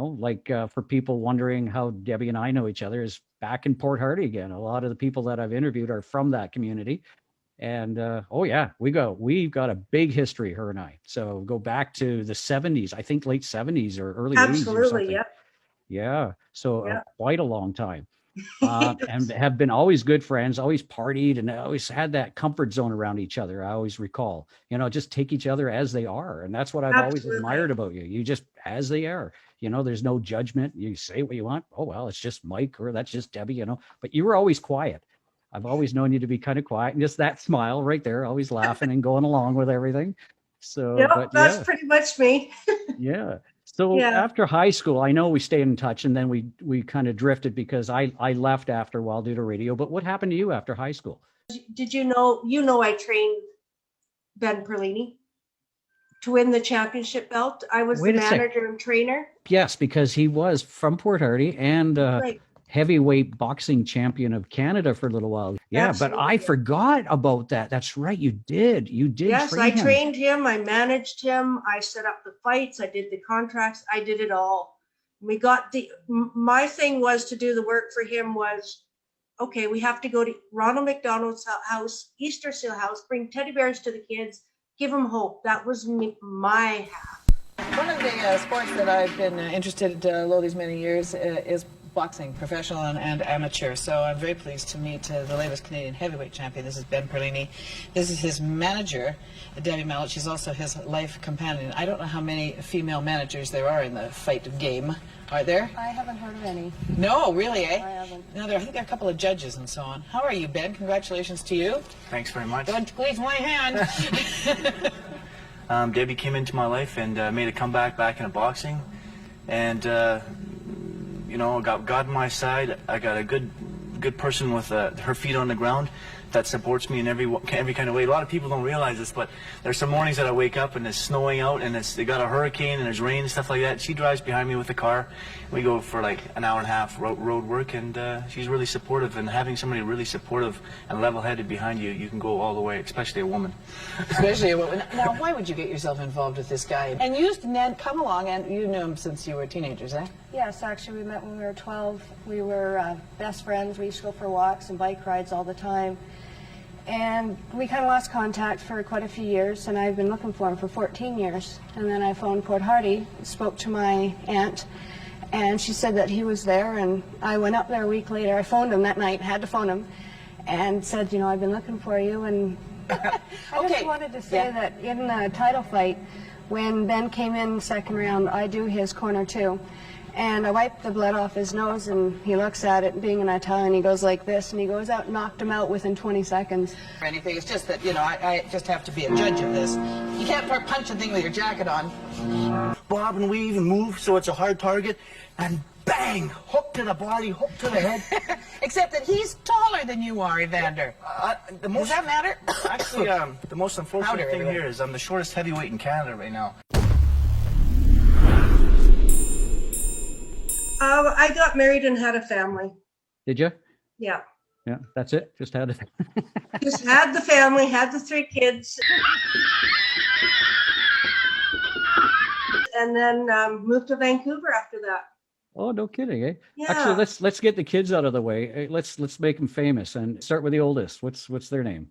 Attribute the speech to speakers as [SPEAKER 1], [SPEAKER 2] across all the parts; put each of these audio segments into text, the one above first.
[SPEAKER 1] like for people wondering how Debbie and I know each other is back in Port Hardy again. A lot of the people that I've interviewed are from that community. And oh yeah, we've got a big history, her and I. So go back to the 70s, I think late 70s or early 80s or
[SPEAKER 2] Absolutely,
[SPEAKER 1] something.
[SPEAKER 2] yep.
[SPEAKER 1] Yeah. So
[SPEAKER 2] Yeah.
[SPEAKER 1] quite a long time.
[SPEAKER 2] Yes.
[SPEAKER 1] And have been always good friends, always partied, and always had that comfort zone around each other. I always recall, just take each other as they are. And that's what I've always
[SPEAKER 2] Absolutely.
[SPEAKER 1] admired about you. You just as they are, there's no judgment. You say what you want. Oh, well, it's just Mike or that's just Debbie, but you were always quiet. I've always known you to be kind of quiet and just that smile right there, always laughing and going along with everything. So,
[SPEAKER 2] Yep,
[SPEAKER 1] but
[SPEAKER 2] that's
[SPEAKER 1] yeah,
[SPEAKER 2] pretty much me.
[SPEAKER 1] yeah. So
[SPEAKER 2] Yeah.
[SPEAKER 1] after high school, I know we stayed in touch and then we kind of drifted because I left after a while due to radio. But what happened to you after high school?
[SPEAKER 2] Did you know I trained Ben Perlini to win the championship belt? I was the
[SPEAKER 1] Wait a sec.
[SPEAKER 2] manager and trainer.
[SPEAKER 1] Yes, because he was from Port Hardy and
[SPEAKER 2] Right.
[SPEAKER 1] heavyweight boxing champion of Canada for a little while. Yeah, but I
[SPEAKER 2] Absolutely.
[SPEAKER 1] forgot about that. That's right. You did.
[SPEAKER 2] Yes,
[SPEAKER 1] train
[SPEAKER 2] I
[SPEAKER 1] him.
[SPEAKER 2] trained him. I managed him. I set up the fights. I did the contracts. I did it all. My thing was to do the work for him was, okay, we have to go to Ronald McDonald's house, Easter Seal House, bring teddy bears to the kids, give them hope. That was my half.
[SPEAKER 3] One of the sports that I've been interested in all these many years is boxing, professional and amateur. So I'm very pleased to meet the latest Canadian heavyweight champion. This is Ben Perlini. This is his manager, Debbie Mallet. She's also his life companion. I don't know how many female managers there are in the fight game. Are there?
[SPEAKER 4] I haven't heard of any.
[SPEAKER 3] No, really, eh?
[SPEAKER 4] I haven't.
[SPEAKER 3] No, I think there are a couple of judges and so on. How are you, Ben? Congratulations to you.
[SPEAKER 5] Thanks very much.
[SPEAKER 3] Don't squeeze my hand.
[SPEAKER 5] Debbie came into my life and made a comeback back into boxing. And, I got God on my side. I got a good person with her feet on the ground that supports me in every kind of way. A lot of people don't realize this, but there's some mornings that I wake up and it's snowing out and they got a hurricane and there's rain and stuff like that. She drives behind me with the car. We go for like an hour and a half road work, and she's really supportive. And having somebody really supportive and level-headed behind you, you can go all the way, especially a woman.
[SPEAKER 3] Especially a woman. Now, why would you get yourself involved with this guy? And you used to, Ned, come along, and you knew him since you were teenagers, eh?
[SPEAKER 4] Yes, actually, we met when we were 12. We were best friends. We used to go for walks and bike rides all the time. And we kind of lost contact for quite a few years, and I've been looking for him for 14 years. And then I phoned Port Hardy, spoke to my aunt, and she said that he was there, and I went up there a week later. I phoned him that night, had to phone him, and said, I've been looking for you. And I just wanted to say that in the title fight, when Ben came in second round, I do his corner too. And I wiped the blood off his nose, and he looks at it, being an Italian, he goes like this, and he goes out and knocked him out within 20 seconds.
[SPEAKER 3] Or anything. It's just that, I just have to be a judge of this. You can't start punching thing with your jacket on.
[SPEAKER 5] Bob and weave and move so it's a hard target, and bang! Hook to the body, hook to the head.
[SPEAKER 3] Except that he's taller than you are, Evander. Does that matter?
[SPEAKER 5] Actually, the most unfortunate thing here is I'm the shortest heavyweight in Canada right now.
[SPEAKER 2] I got married and had a family.
[SPEAKER 1] Did you?
[SPEAKER 2] Yeah.
[SPEAKER 1] Yeah, that's it. Just had it.
[SPEAKER 2] Just had the family, had the 3 kids. And then moved to Vancouver after that.
[SPEAKER 1] Oh, no kidding, eh?
[SPEAKER 2] Yeah.
[SPEAKER 1] Actually, let's get the kids out of the way. Let's make them famous and start with the oldest. What's their name?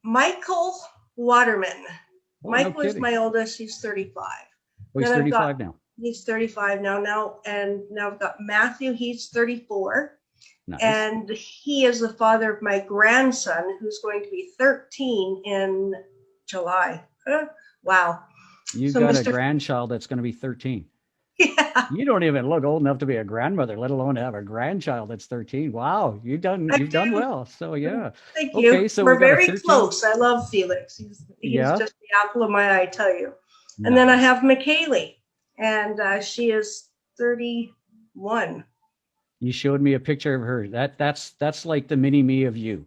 [SPEAKER 2] Michael Waterman.
[SPEAKER 1] Oh,
[SPEAKER 2] Mike
[SPEAKER 1] no
[SPEAKER 2] was
[SPEAKER 1] kidding.
[SPEAKER 2] my oldest. He's 35.
[SPEAKER 1] Oh, he's
[SPEAKER 2] Then I've
[SPEAKER 1] 35 now.
[SPEAKER 2] He's 35 now, and now I've got Matthew. He's 34.
[SPEAKER 1] Nice.
[SPEAKER 2] And he is the father of my grandson, who's going to be 13 in July. Wow.
[SPEAKER 1] You
[SPEAKER 2] So
[SPEAKER 1] got
[SPEAKER 2] Mr.
[SPEAKER 1] a grandchild that's going to be 13.
[SPEAKER 2] Yeah.
[SPEAKER 1] You don't even look old enough to be a grandmother, let alone to have a grandchild that's 13. Wow, you've done well. So yeah.
[SPEAKER 2] Thank you.
[SPEAKER 1] Okay, so
[SPEAKER 2] we're
[SPEAKER 1] we've got a
[SPEAKER 2] very
[SPEAKER 1] 13.
[SPEAKER 2] close. I love Felix. He's
[SPEAKER 1] Yeah.
[SPEAKER 2] just the apple of my eye, I tell you. And then I have McKaylee, and she is 31.
[SPEAKER 1] You showed me a picture of her. That's like the mini me of you.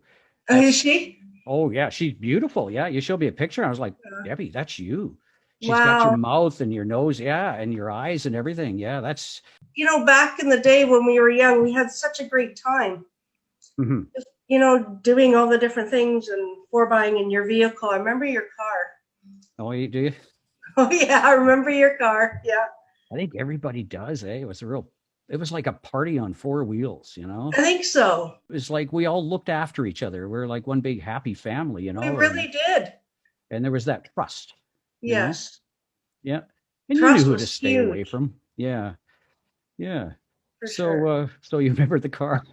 [SPEAKER 2] Is she?
[SPEAKER 1] Oh yeah, she's beautiful. Yeah, you showed me a picture. I was like, Debbie, that's you. She's
[SPEAKER 2] Wow.
[SPEAKER 1] got your mouth and your nose, yeah, and your eyes and everything. Yeah, that's.
[SPEAKER 2] Back in the day when we were young, we had such a great time.
[SPEAKER 1] Mm-hmm.
[SPEAKER 2] Just, doing all the different things and buying in your vehicle. I remember your car.
[SPEAKER 1] Oh, do you?
[SPEAKER 2] Oh yeah, I remember your car. Yeah.
[SPEAKER 1] I think everybody does, eh? It was like a party on four wheels, you know?
[SPEAKER 2] I think so.
[SPEAKER 1] It was like we all looked after each other. We're like one big happy family, you
[SPEAKER 2] We
[SPEAKER 1] know?
[SPEAKER 2] really did.
[SPEAKER 1] And there was that trust, you know?
[SPEAKER 2] Yes.
[SPEAKER 1] Yeah. And you knew
[SPEAKER 2] Trust
[SPEAKER 1] who to
[SPEAKER 2] was
[SPEAKER 1] stay away
[SPEAKER 2] huge,
[SPEAKER 1] from. Yeah. Yeah.
[SPEAKER 2] for
[SPEAKER 1] So,
[SPEAKER 2] sure.
[SPEAKER 1] so you remember the car?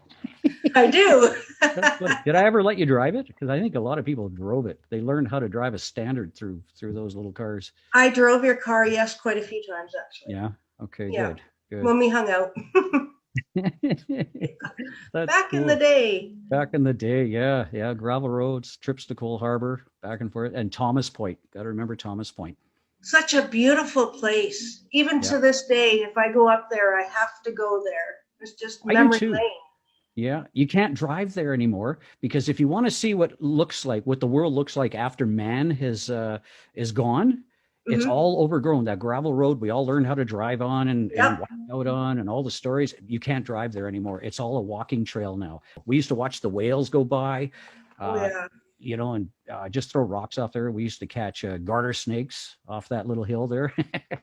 [SPEAKER 2] I do.
[SPEAKER 1] That's funny. Did I ever let you drive it? Because I think a lot of people drove it. They learned how to drive a standard through those little cars.
[SPEAKER 2] I drove your car, yes, quite a few times actually.
[SPEAKER 1] Yeah. Okay.
[SPEAKER 2] Yeah.
[SPEAKER 1] Good.
[SPEAKER 2] When we hung out
[SPEAKER 1] That's
[SPEAKER 2] back in the
[SPEAKER 1] cool.
[SPEAKER 2] day.
[SPEAKER 1] Back in the day, yeah, yeah. Gravel roads, trips to Cole Harbor, back and forth, and Thomas Point. Got to remember Thomas Point.
[SPEAKER 2] Such a beautiful place. Even
[SPEAKER 1] Yeah.
[SPEAKER 2] to this day, if I go up there, I have to go there. It's just
[SPEAKER 1] I do
[SPEAKER 2] memory
[SPEAKER 1] too.
[SPEAKER 2] lane.
[SPEAKER 1] Yeah, you can't drive there anymore because if you want to see what the world looks like after man has is gone, it's
[SPEAKER 2] Hmm.
[SPEAKER 1] all overgrown. That gravel road we all learned how to drive on and
[SPEAKER 2] Yep.
[SPEAKER 1] walk out on, and all the stories. You can't drive there anymore. It's all a walking trail now. We used to watch the whales go by,
[SPEAKER 2] Oh
[SPEAKER 1] uh,
[SPEAKER 2] yeah.
[SPEAKER 1] you know, and just throw rocks off there. We used to catch garter snakes off that little hill there.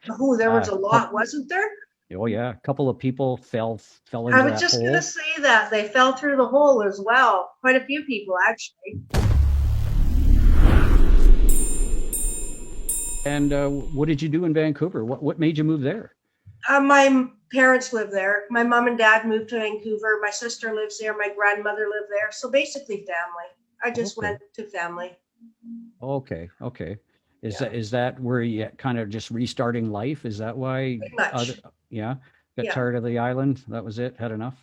[SPEAKER 2] Oh, there was a
[SPEAKER 1] Couple,
[SPEAKER 2] lot, wasn't there?
[SPEAKER 1] oh yeah, a couple of people fell
[SPEAKER 2] I
[SPEAKER 1] into
[SPEAKER 2] was
[SPEAKER 1] that
[SPEAKER 2] just gonna
[SPEAKER 1] hole.
[SPEAKER 2] say that they fell through the hole as well. Quite a few people actually.
[SPEAKER 1] And what did you do in Vancouver? What made you move there?
[SPEAKER 2] My parents live there. My mom and dad moved to Vancouver. My sister lives there. My grandmother lived there. So basically family. I just
[SPEAKER 1] Okay,
[SPEAKER 2] went to family.
[SPEAKER 1] okay.
[SPEAKER 2] Yeah,
[SPEAKER 1] Is that where you kind of just restarting life? Is that why
[SPEAKER 2] pretty
[SPEAKER 1] other
[SPEAKER 2] much.
[SPEAKER 1] yeah, got
[SPEAKER 2] Yeah.
[SPEAKER 1] tired of the island? That was it, had enough?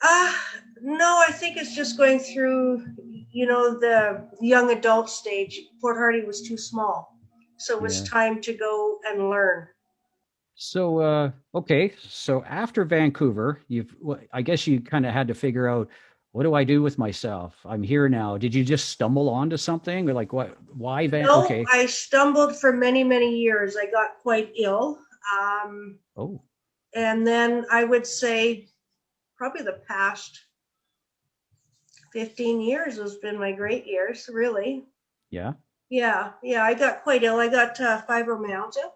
[SPEAKER 2] Uh, no, I think it's just going through, the young adult stage. Port Hardy was too small. So it was
[SPEAKER 1] Yeah.
[SPEAKER 2] time to go and learn.
[SPEAKER 1] So okay, so after Vancouver, I guess you kind of had to figure out what do I do with myself? I'm here now. Did you just stumble onto something or like what why Van
[SPEAKER 2] No,
[SPEAKER 1] okay.
[SPEAKER 2] I stumbled for many, many years. I got quite ill. Um,
[SPEAKER 1] Oh,
[SPEAKER 2] and then I would say probably the past 15 years has been my great years, really.
[SPEAKER 1] yeah.
[SPEAKER 2] Yeah, yeah, I got quite ill. I got fibromyalgia.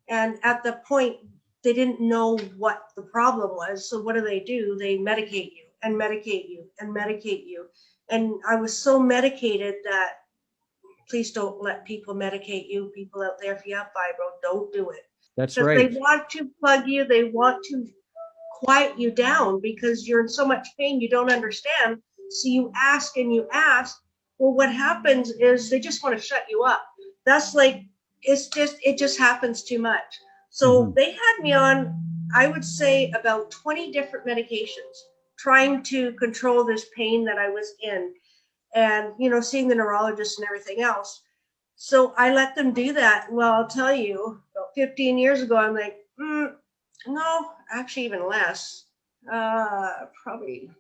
[SPEAKER 2] And at the point, they didn't know what the problem was. So what do? They medicate you and medicate you and medicate you. And I was so medicated that please don't let people medicate you. People out there, if you have fibro, don't do it.
[SPEAKER 1] That's
[SPEAKER 2] Because they
[SPEAKER 1] right.
[SPEAKER 2] want to plug you, they want to quiet you down because you're in so much pain you don't understand. So you ask and you ask. Well, what happens is they just want to shut you up. That's like it just happens too much. So
[SPEAKER 1] Hmm.
[SPEAKER 2] they had me on, I would say, about 20 different medications, trying to control this pain that I was in, and seeing the neurologist and everything else. So I let them do that. Well, I'll tell you, about 15 years ago, I'm like, no, actually, even less. Probably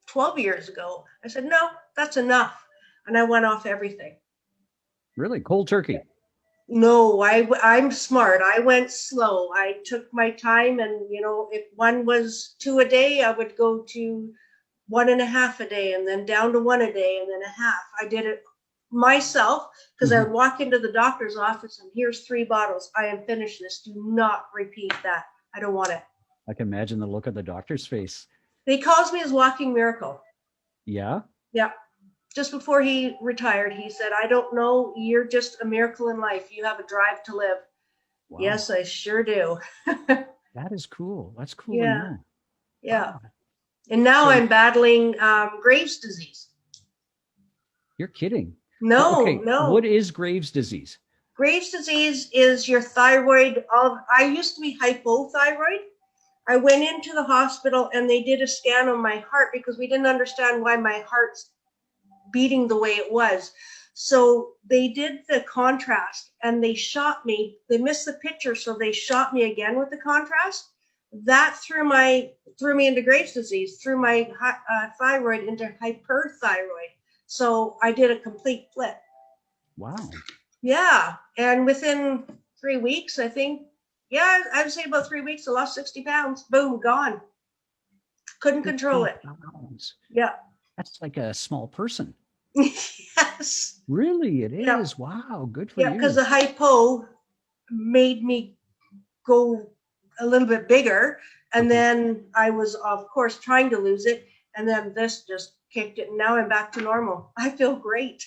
[SPEAKER 2] 12 years ago. I said, no, that's enough. And I went off everything.
[SPEAKER 1] Really? Cold turkey.
[SPEAKER 2] No, I'm smart. I went slow. I took my time, and if one was 2 a day, I would go to 1.5 a day, and then down to 1 a day, and then a half. I did it myself because I
[SPEAKER 1] Hmm.
[SPEAKER 2] would walk into the doctor's office and here's 3 bottles. I am finished this. Do not repeat that. I don't want it.
[SPEAKER 1] I can imagine the look of the doctor's face.
[SPEAKER 2] He calls me his walking miracle.
[SPEAKER 1] Yeah.
[SPEAKER 2] Yeah. Just before he retired, he said, I don't know. You're just a miracle in life. You have a drive to live.
[SPEAKER 1] Wow.
[SPEAKER 2] Yes, I sure do.
[SPEAKER 1] That is cool. That's cool to
[SPEAKER 2] Yeah.
[SPEAKER 1] know.
[SPEAKER 2] Yeah.
[SPEAKER 1] Wow.
[SPEAKER 2] And now
[SPEAKER 1] So
[SPEAKER 2] I'm battling Graves' disease.
[SPEAKER 1] you're kidding.
[SPEAKER 2] No,
[SPEAKER 1] Okay. What
[SPEAKER 2] no.
[SPEAKER 1] is Graves' disease?
[SPEAKER 2] Graves' disease is your thyroid. I used to be hypothyroid. I went into the hospital and they did a scan on my heart because we didn't understand why my heart's beating the way it was. So they did the contrast and they shot me. They missed the picture, so they shot me again with the contrast. That threw me into Graves' disease, threw my thyroid into hyperthyroid. So I did a complete flip.
[SPEAKER 1] Wow.
[SPEAKER 2] Yeah, and within 3 weeks, I think, yeah, I'd say about 3 weeks, I lost 60 pounds. Boom, gone. Couldn't control
[SPEAKER 1] 60
[SPEAKER 2] it.
[SPEAKER 1] pounds.
[SPEAKER 2] Yeah.
[SPEAKER 1] That's like a small person.
[SPEAKER 2] Yes.
[SPEAKER 1] Really, it
[SPEAKER 2] Yeah.
[SPEAKER 1] is. Wow. Good for
[SPEAKER 2] Yeah, because
[SPEAKER 1] you.
[SPEAKER 2] the hypo made me go a little bit bigger. And
[SPEAKER 1] Okay.
[SPEAKER 2] then I was, of course, trying to lose it. And then this just kicked it. And now I'm back to normal. I feel great.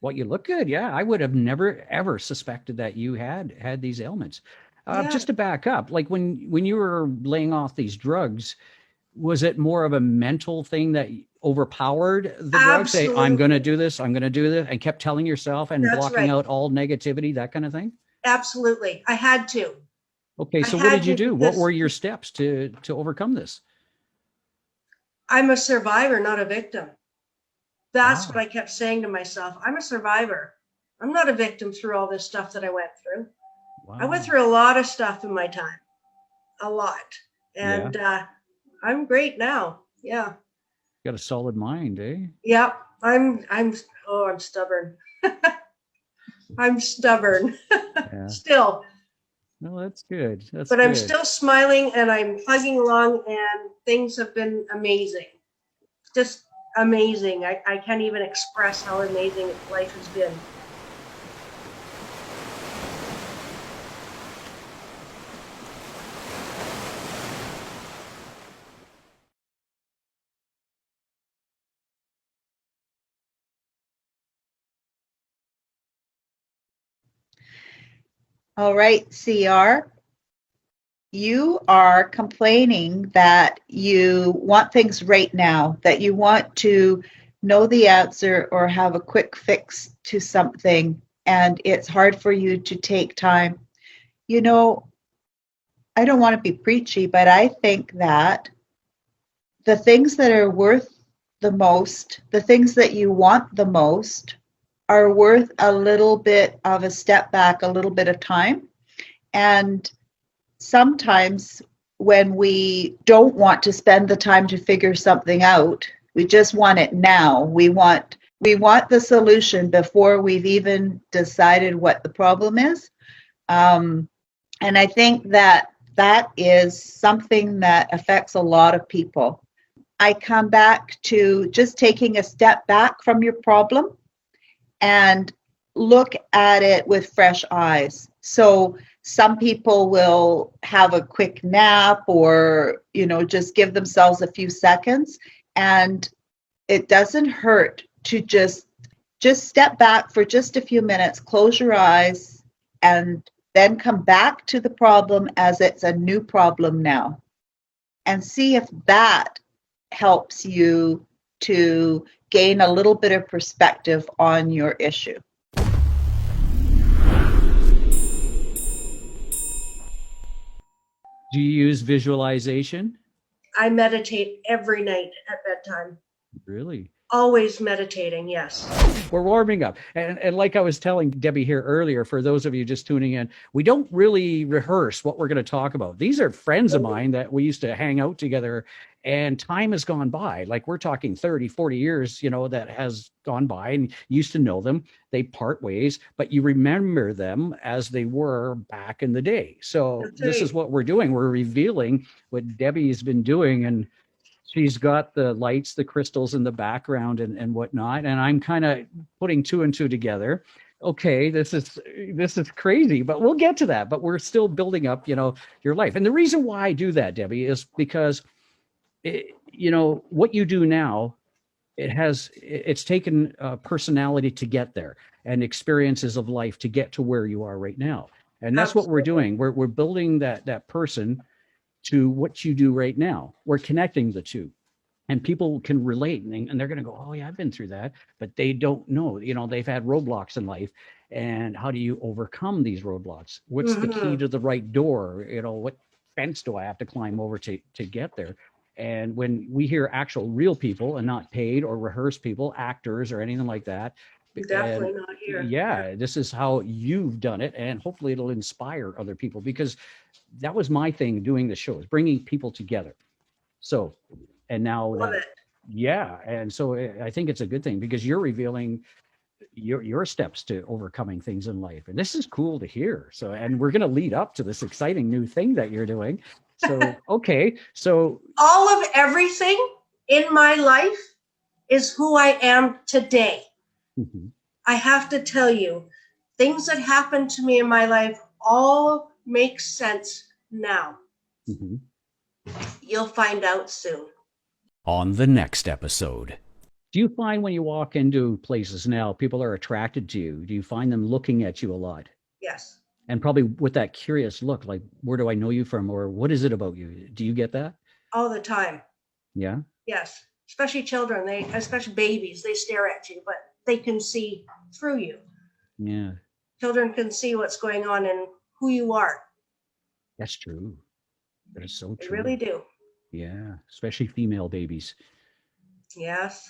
[SPEAKER 1] Well, you look good. Yeah, I would have never ever suspected that you had these ailments.
[SPEAKER 2] Yeah,
[SPEAKER 1] Just to back up, like when you were laying off these drugs, was it more of a mental thing that overpowered the drug? Say, I'm going to
[SPEAKER 2] absolutely.
[SPEAKER 1] do this, I'm going to do this, and kept telling yourself and
[SPEAKER 2] That's
[SPEAKER 1] blocking
[SPEAKER 2] right.
[SPEAKER 1] out all negativity, that kind of thing?
[SPEAKER 2] Absolutely. I had to.
[SPEAKER 1] Okay,
[SPEAKER 2] I
[SPEAKER 1] so what
[SPEAKER 2] had
[SPEAKER 1] did you
[SPEAKER 2] to
[SPEAKER 1] do? What
[SPEAKER 2] because
[SPEAKER 1] were your steps to overcome this?
[SPEAKER 2] I'm a survivor, not a victim. That's what
[SPEAKER 1] Ah,
[SPEAKER 2] I kept saying to myself. I'm a survivor. I'm not a victim through all this stuff that I went through. I went
[SPEAKER 1] wow.
[SPEAKER 2] through a lot of stuff in my time, a lot.
[SPEAKER 1] Yeah,
[SPEAKER 2] And I'm great now. Yeah.
[SPEAKER 1] got a solid mind, eh?
[SPEAKER 2] Yep. I'm stubborn. I'm stubborn
[SPEAKER 1] Yeah.
[SPEAKER 2] still,
[SPEAKER 1] Well, that's good. That's
[SPEAKER 2] but I'm
[SPEAKER 1] good.
[SPEAKER 2] still smiling and I'm hugging along and things have been amazing. Just amazing. I can't even express how amazing life has been.
[SPEAKER 6] All right, CR, you are complaining that you want things right now, that you want to know the answer or have a quick fix to something, and it's hard for you to take time. You know, I don't want to be preachy, but I think that the things that are worth the most, the things that you want the most, are worth a little bit of a step back, a little bit of time. And sometimes when we don't want to spend the time to figure something out, we just want it now. We want the solution before we've even decided what the problem is. And I think that that is something that affects a lot of people. I come back to just taking a step back from your problem and look at it with fresh eyes. So some people will have a quick nap or, just give themselves a few seconds. And it doesn't hurt to just step back for just a few minutes, close your eyes, and then come back to the problem as it's a new problem now. And see if that helps you to gain a little bit of perspective on your issue.
[SPEAKER 1] Do you use visualization?
[SPEAKER 2] I meditate every night at bedtime.
[SPEAKER 1] Really?
[SPEAKER 2] Always meditating, yes.
[SPEAKER 1] We're warming up. And like I was telling Debbie here earlier, for those of you just tuning in, we don't really rehearse what we're going to talk about. These are friends of mine that we used to hang out together, and time has gone by. Like we're talking 30, 40 years, that has gone by, and you used to know them. They part ways, but you remember them as they were back in the day. So
[SPEAKER 2] That's
[SPEAKER 1] this is
[SPEAKER 2] right.
[SPEAKER 1] what we're doing. We're revealing what Debbie's been doing, and she's got the lights, the crystals in the background and whatnot. And I'm kind of putting two and two together. Okay, this is crazy, but we'll get to that. But we're still building up, your life. And the reason why I do that, Debbie, is because what you do now, it's taken personality to get there and experiences of life to get to where you are right now. And that's what we're
[SPEAKER 2] Absolutely.
[SPEAKER 1] doing. We're building that person to what you do right now. We're connecting the two, and people can relate, and they're going to go, oh yeah, I've been through that, but they don't know, they've had roadblocks in life. And how do you overcome these roadblocks? What's the key
[SPEAKER 2] Mm-hmm.
[SPEAKER 1] to the right door? What fence do I have to climb over to get there? And when we hear actual real people and not paid or rehearsed people, actors or anything like that, and
[SPEAKER 2] Definitely not here.
[SPEAKER 1] yeah, this is how you've done it, and hopefully it'll inspire other people, because that was my thing doing the show, is bringing people together. So, and now
[SPEAKER 2] Love
[SPEAKER 1] that,
[SPEAKER 2] it.
[SPEAKER 1] yeah, and so I think it's a good thing, because you're revealing your steps to overcoming things in life, and this is cool to hear. So, and we're going to lead up to this exciting new thing that you're doing. So, okay, so
[SPEAKER 2] All of everything in my life is who I am today.
[SPEAKER 1] mhm,
[SPEAKER 2] I have to tell you, things that happened to me in my life all make sense now.
[SPEAKER 1] Mhm.
[SPEAKER 2] You'll find out soon.
[SPEAKER 1] On the next episode. Do you find when you walk into places now, people are attracted to you? Do you find them looking at you a lot?
[SPEAKER 2] Yes,
[SPEAKER 1] And probably with that curious look, like, where do I know you from? Or what is it about you? Do you get that?
[SPEAKER 2] all the time.
[SPEAKER 1] Yeah.
[SPEAKER 2] Yes, especially children, especially babies, they stare at you, but they can see through you.
[SPEAKER 1] Yeah.
[SPEAKER 2] Children can see what's going on and who you are.
[SPEAKER 1] That's true. That is so
[SPEAKER 2] They
[SPEAKER 1] true.
[SPEAKER 2] really do.
[SPEAKER 1] Yeah. Especially female babies.
[SPEAKER 2] Yes.